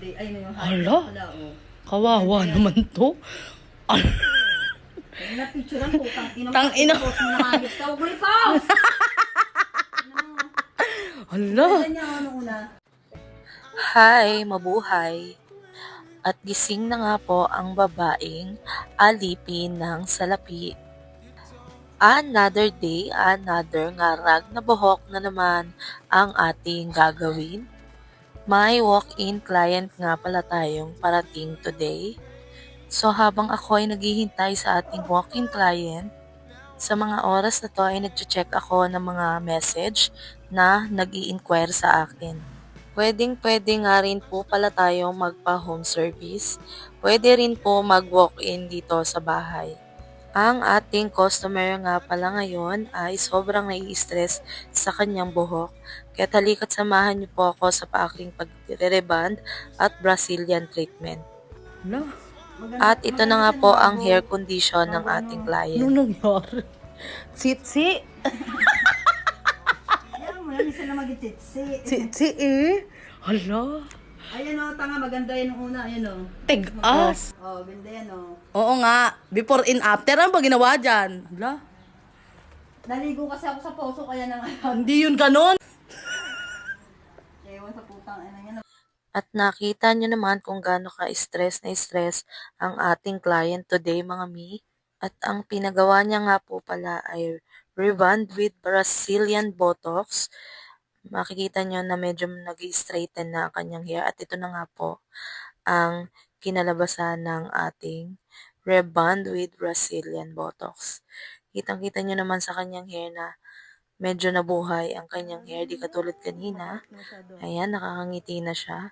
birthday. Ay, na yung Hala, pala, oh. kawawa naman to. Kaya na picturean ko, Tang ina. Post mo na agad ka. Huwag mo i-post! Hala. Kaya niya ako nung una. Hi, mabuhay! At gising na nga po ang babaeng alipin ng salapi. Another day, another ngarag na buhok na naman ang ating gagawin. May walk-in client nga pala tayong parating today. So habang ako ay naghihintay sa ating walk-in client, sa mga oras na to ay nag-check ako ng mga message na nag-i-inquire sa akin. Pwedeng-pwede nga rin po pala tayong magpa-home service. Pwede rin po mag-walk-in dito sa bahay. Ang ating customer nga pala ngayon ay sobrang nai-stress sa kanyang buhok. Kaya halika't samahan niyo po ako sa aking pag-reband at Brazilian treatment. Hala, At ito na nga po ang hair condition ng ating client. anong nangyari? Sitsi. Ayaw mo lang, isa na mag-ititsi. Sitsi eh. Hala. Ayan o, tanga, maganda yan nung una. Ayan o. Tigas. Oh, ganda yan o. Oo nga. Before and after, ano ba ginawa dyan? Hala. Naligo kasi ako sa poso, kaya na ngayon. Hindi yun ganon. Ewan sa putang ina niya. At nakita nyo naman kung gaano ka-stress na stress ang ating client today mga mi. At ang pinagawa niya nga po pala ay rebond with Brazilian Botox. Makikita nyo na medyo nag-straighten na ang kanyang hair. At ito na nga po ang kinalabasan ng ating rebond with Brazilian Botox. Kitang-kita nyo naman sa kanyang hair na medyo nabuhay ang kanyang hair. Di katulad kanina. Ayan, nakakangiti na siya.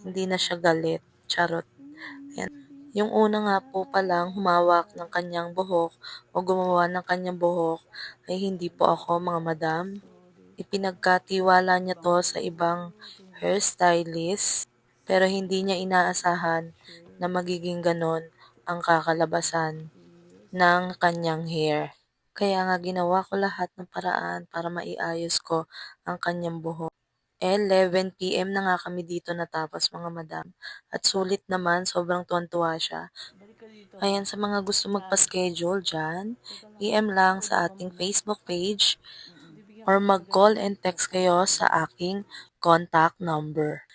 Hindi na siya galit. Charot. Ayan. Yung una nga po palang humawak ng kanyang buhok o gumawa ng kanyang buhok ay hindi po ako mga madam. Ipinagkatiwala niya to sa ibang hairstylist pero hindi niya inaasahan na magiging ganon ang kakalabasan ng kanyang hair. Kaya nga ginawa ko lahat ng paraan para maiayos ko ang kanyang buhok. 11 PM na nga kami dito natapos mga madam. At sulit naman, sobrang tuwan-tuwa siya. Ayan, sa mga gusto magpa-schedule dyan, PM lang sa ating Facebook page or mag-call and text kayo sa aking contact number.